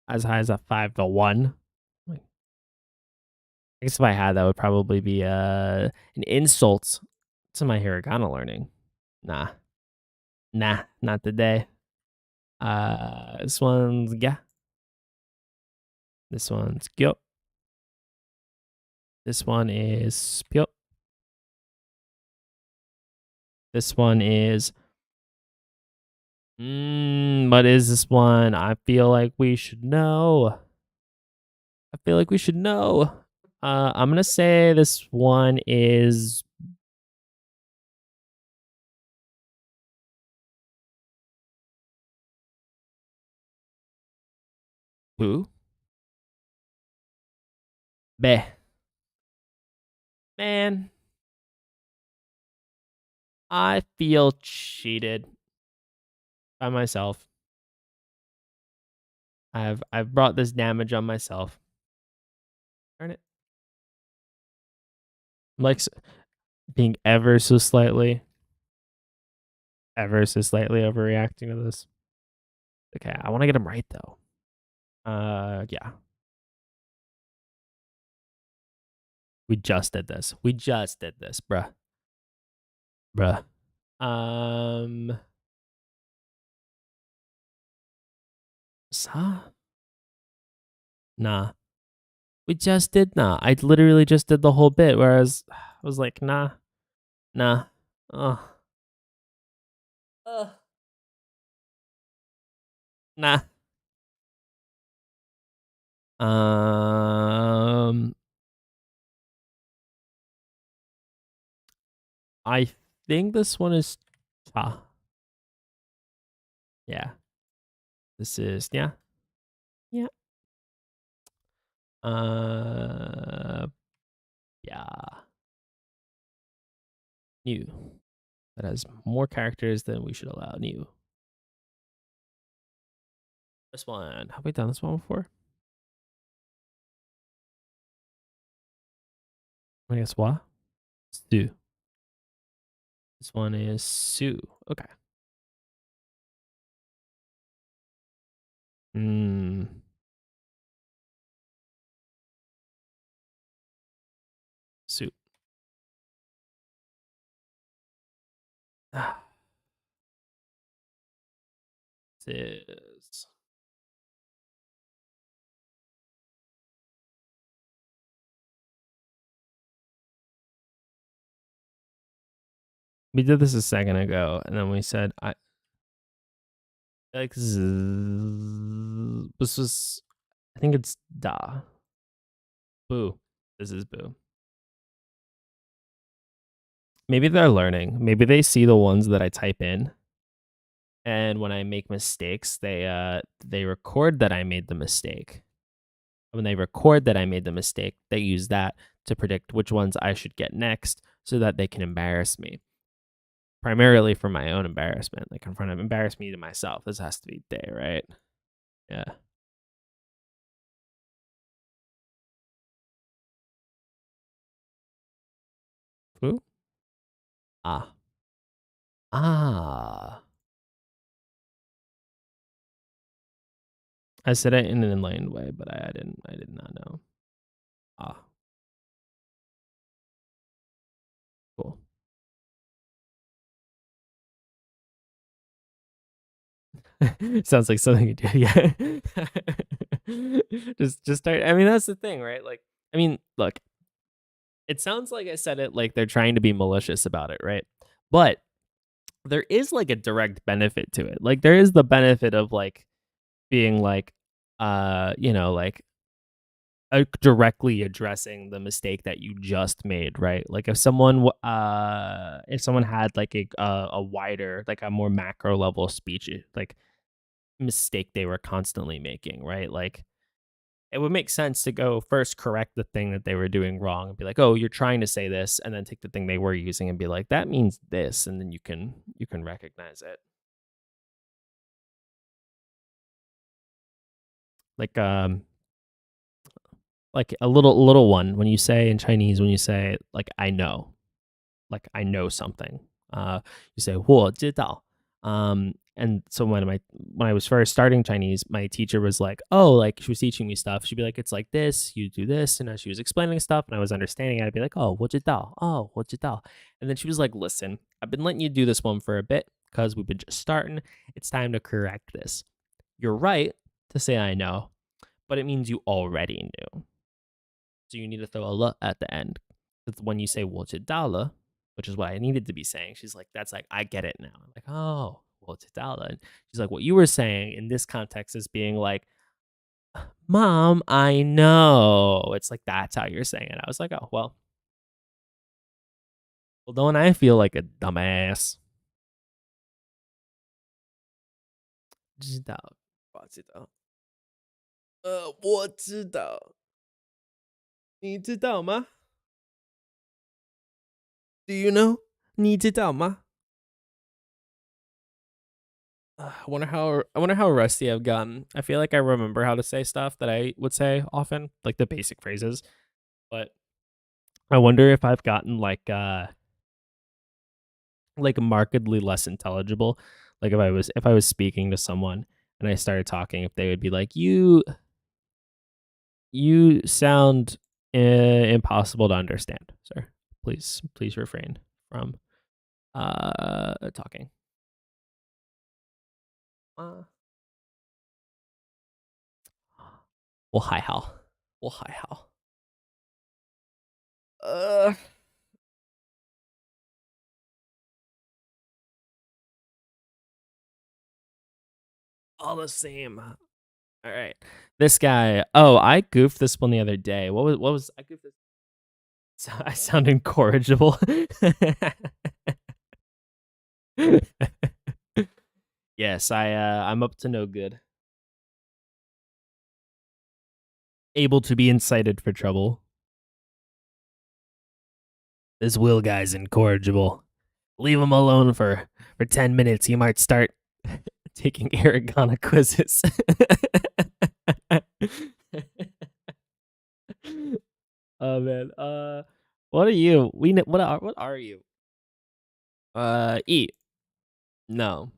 as high as a 5 to 1. I guess if I had that would probably be an insult to my hiragana learning. Nah. Nah, not today. This one's yeah. This one's gyo. This one is pyo. This one is what is this one? I feel like we should know. I feel like we should know. I'm gonna say this one is who? Beh. Man, I feel cheated by myself. I've brought this damage on myself. Darn it. I'm like being ever so slightly overreacting to this. Okay, I want to get him right though. Yeah. We just did this. We just did this, bruh. Bruh. Sa? Nah. We just did nah. I literally just did the whole bit, whereas I was like, nah, nah. Oh. Nah. Um I think this one is cha. Yeah. This is yeah. Yeah. Uh yeah. New. That has more characters than we should allow. New. This one. Have we done this one before? I guess what? Sue. This one is Sue. Okay. Hmm. Sue. This is we did this a second ago, and then we said I like this was I think it's da. Boo. This is boo. Maybe they're learning. Maybe they see the ones that I type in, and when I make mistakes, they record that I made the mistake. When they record that I made the mistake, they use that to predict which ones I should get next so that they can embarrass me. Primarily for my own embarrassment. Like in front of embarrass me to myself. This has to be day, right? Yeah. Who? Ah. Ah. I said it in an enlightened way, but I did not know. Ah. Cool. Sounds like something you do, yeah. Just start. I mean, that's the thing, right? Like, I mean, look, it sounds like I said it like they're trying to be malicious about it, right? But there is like a direct benefit to it. Like there is the benefit of like being like like directly addressing the mistake that you just made, right? Like if someone had like a wider, like a more macro level speech like mistake they were constantly making, right? Like it would make sense to go first correct the thing that they were doing wrong and be like, "Oh, you're trying to say this," and then take the thing they were using and be like, "That means this," and then you can recognize it. Like like a little one when you say in Chinese when you say like like I know something. You say 我知道. And so when I was first starting Chinese, my teacher was like, "Oh, like she was teaching me stuff. She'd be like, it's like this, you do this," and as she was explaining stuff and I was understanding it, I'd be like, "Oh, 我知道. Oh, 我知道." And then she was like, "Listen, I've been letting you do this one for a bit because we've been just starting. It's time to correct this. You're right to say I know, but it means you already knew. So you need to throw a "了" at the end. It's when you say 我知道了, which is what I needed to be saying. She's like, that's like, I get it now. I'm like, oh, 我知道了. And she's like, what you were saying in this context is being like, Mom, I know. It's like, that's how you're saying it. I was like, oh, well, don't I feel like a dumbass? 知道,我知道. 我知道. 你知道吗? Do you know? 你知道吗? I wonder how rusty I've gotten. I feel like I remember how to say stuff that I would say often, like the basic phrases, but I wonder if I've gotten like markedly less intelligible. Like if I was speaking to someone and I started talking, if they would be like, you sound impossible to understand, sir. Please refrain from talking." 啊，我还好，我还好。呃 all the same. All right. This guy. Oh, I goofed this one the other day. What was I goofed this? I sound incorrigible. Yes, I'm up to no good. Able to be incited for trouble. This Will guy's incorrigible. Leave him alone for 10 minutes. He might start taking Aragona quizzes. Oh man. What are you? What are you? E. No.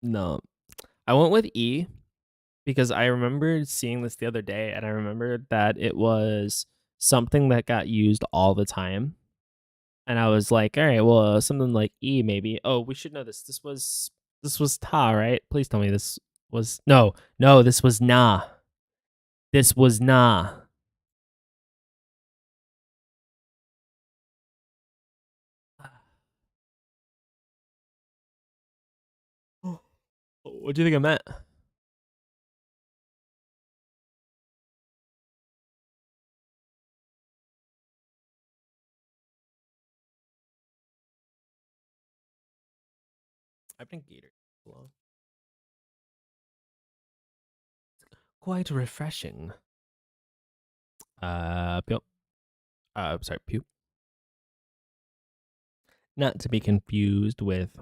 No. I went with E because I remembered seeing this the other day and I remembered that it was something that got used all the time. And I was like, all right, well, something like E maybe. Oh, we should know this. This was ta, right? Please tell me this was no, this was na. This was na. What do you think I meant? I've been Gator. Well, quite refreshing. Pew. Sorry, pew. Not to be confused with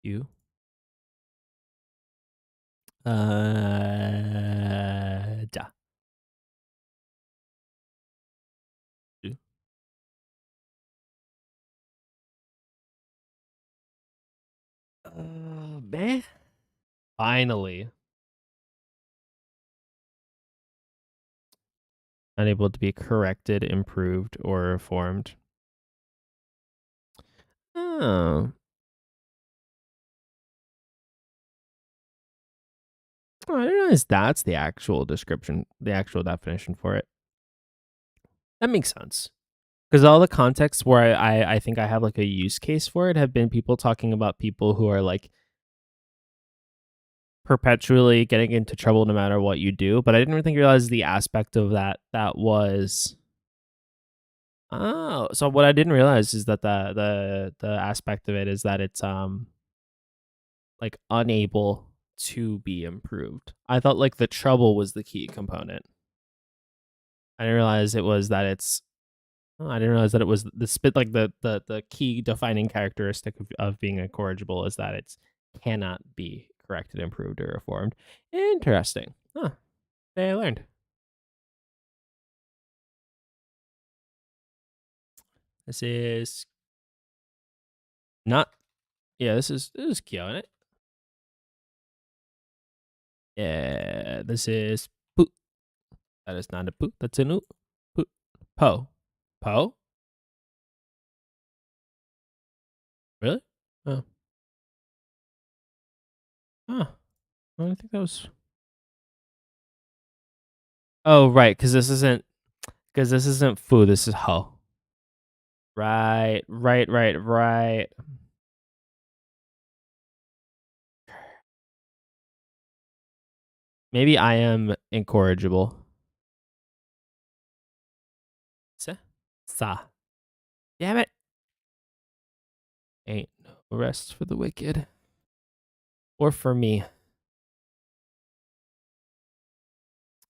you. Ja. You. Man. Finally, unable to be corrected, improved, or reformed. Oh, Oh, I didn't realize that's the actual description, the actual definition for it. That makes sense. Because all the contexts where I think I have like a use case for it have been people talking about people who are like perpetually getting into trouble no matter what you do. But I didn't really realize the aspect of that was. Oh, so what I didn't realize is that the aspect of it is that it's like unable to be improved. I thought like the trouble was the key component. I didn't realize it was that it's. Oh, I didn't realize that it was the spit like the key defining characteristic of being incorrigible is that it's cannot be corrected, improved, or reformed. Interesting. Huh. Today I learned. This is not. Yeah, this is Kyo in it. Yeah, this is Poo. That is not a Poo. That's a new Poo. Po. Po? Really? Oh. Huh. I don't think that was. Oh, right. Because this isn't Fu. This is Ho. Right. Right. Right. Right. Maybe I am incorrigible. Sa. Sa. Damn it. Ain't no rest for the wicked. Or for me.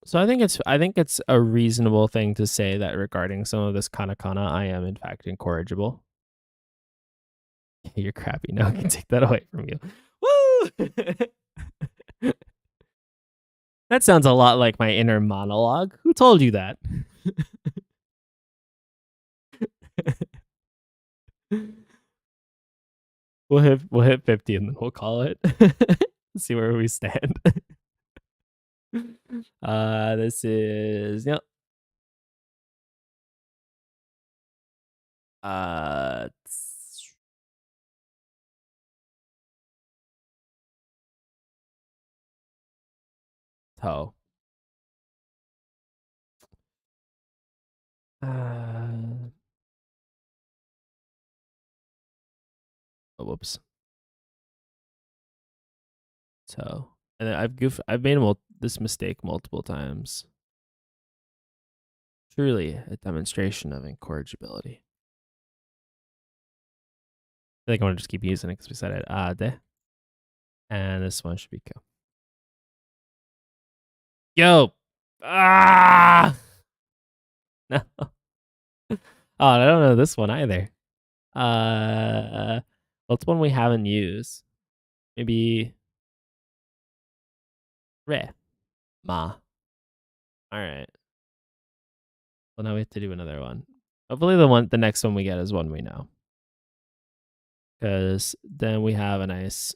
So I think it's a reasonable thing to say that regarding some of this katakana, I am in fact incorrigible. You're crappy. No one can take that away from you. Woo! That sounds a lot like my inner monologue. Who told you that? we'll hit 50 and then we'll call it. See where we stand. This is uh toe. Uh, oh, whoops. Toe. And I've made this mistake multiple times. Truly a demonstration of incorrigibility. I think I want to just keep using it because we said it. De. And this one should be go. Yo. Ah. No. Oh, I don't know this one either. What's one we haven't used? Maybe re. Ma. All right. Well, now we have to do another one. Hopefully, the next one we get is one we know, because then we have a nice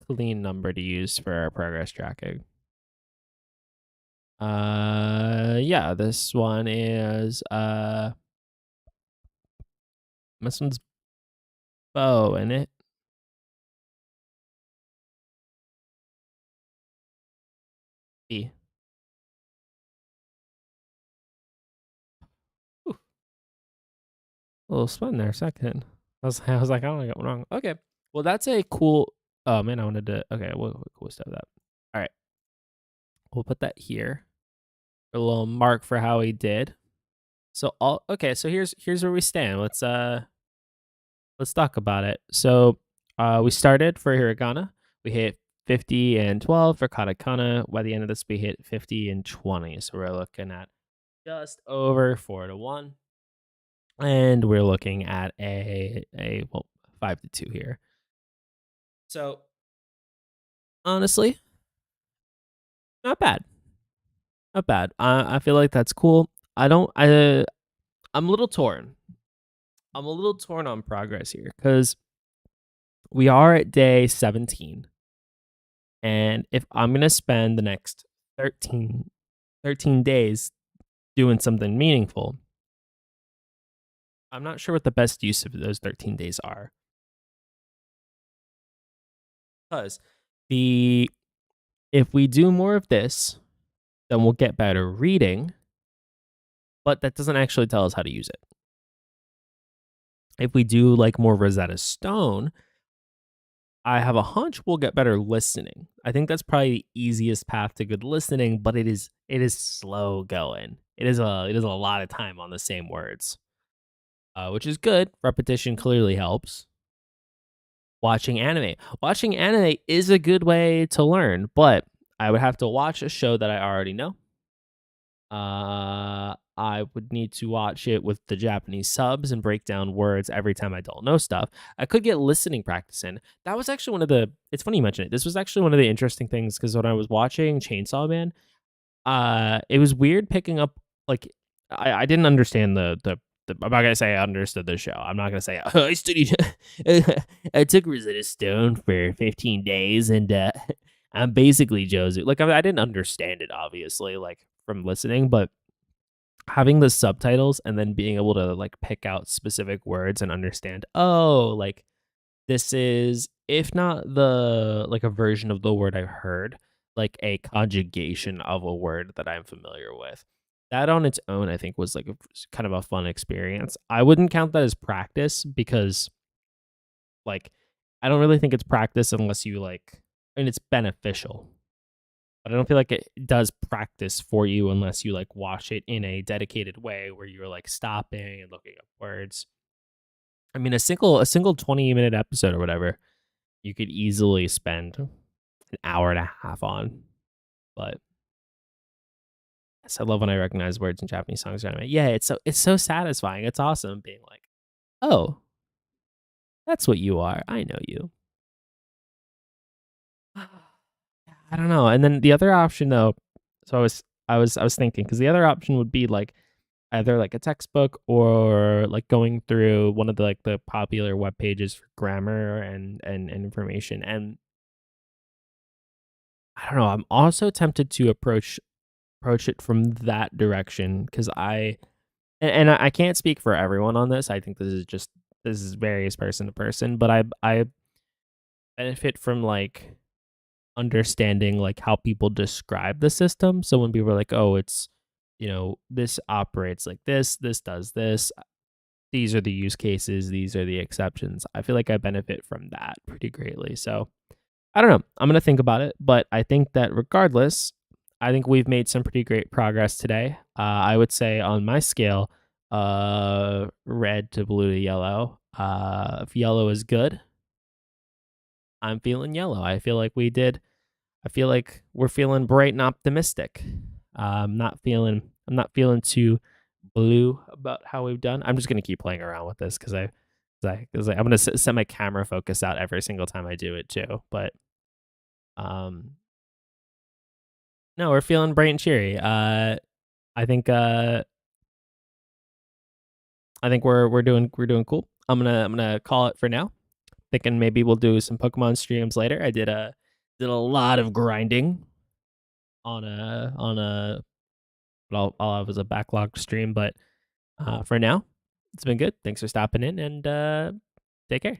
clean number to use for our progress tracking. Yeah, this one is this one's bow in it. B. Ooh. A little spin there, second. I was like, I don't get one wrong. Okay, well that's a cool. Oh man, I wanted to. Okay, we'll stop that. All right, we'll put that here. A little mark for how he did. So okay. So here's where we stand. Let's talk about it. So we started for hiragana. We hit 50 and 12 for katakana. By the end of this, we hit 50 and 20. So we're looking at just over 4-1. And we're looking at a 5-2 here. So honestly, not bad. Not bad. I feel like that's cool. I'm a little torn. I'm a little torn on progress here because we are at day 17. And if I'm going to spend the next 13 days doing something meaningful, I'm not sure what the best use of those 13 days are. Because the If we do more of this, then we'll get better reading, but that doesn't actually tell us how to use it. If we do like more Rosetta Stone, I have a hunch we'll get better listening. I think that's probably the easiest path to good listening, but it is slow going. It is a lot of time on the same words, which is good. Repetition clearly helps. Watching anime is a good way to learn, but I would have to watch a show that I already know. I would need to watch it with the Japanese subs and break down words every time I don't know stuff. I could get listening practice in. That was actually one of the it's funny you mention it. This was actually one of the interesting things because when I was watching Chainsaw Man, it was weird picking up like I didn't understand the I'm not gonna say I understood the show. I'm not gonna say I studied I took Rosetta Stone for 15 days and I'm basically Josie. Like I didn't understand it obviously, like from listening, but having the subtitles and then being able to like pick out specific words and understand, oh, like this is if not the like a version of the word I heard, like a conjugation of a word that I'm familiar with. That on its own, I think, was like kind of a fun experience. I wouldn't count that as practice because, like, I don't really think it's practice unless you like, and it's beneficial. But I don't feel like it does practice for you unless you like watch it in a dedicated way where you're like stopping and looking up words. I mean, a single 20-minute episode or whatever, you could easily spend an hour and a half on. But yes, I love when I recognize words in Japanese songs or anime. Yeah, it's so satisfying. It's awesome being like, oh, that's what you are. I know you. I don't know. And then the other option though, so I was thinking because the other option would be like either like a textbook or like going through one of the like the popular web pages for grammar and information. And I don't know. I'm also tempted to approach it from that direction because I can't speak for everyone on this. I think this is varies person to person, but I benefit from like understanding like how people describe the system. So when people are like, "Oh, it's this operates like this does this. These are the use cases, these are the exceptions." I feel like I benefit from that pretty greatly. So I don't know. I'm gonna think about it, but I think that regardless, I think we've made some pretty great progress today. I would say on my scale, red to blue to yellow. If yellow is good, I'm feeling yellow. I feel like we're feeling bright and optimistic. I'm not feeling too blue about how we've done. I'm just gonna keep playing around with this because I'm gonna set my camera focus out every single time I do it too. But um, no, we're feeling bright and cheery. I think uh, I think we're doing cool. I'm gonna call it for now. Thinking maybe we'll do some Pokemon streams later. I did a lot of grinding on a what I'll have as a backlog stream, but for now, it's been good. Thanks for stopping in and take care.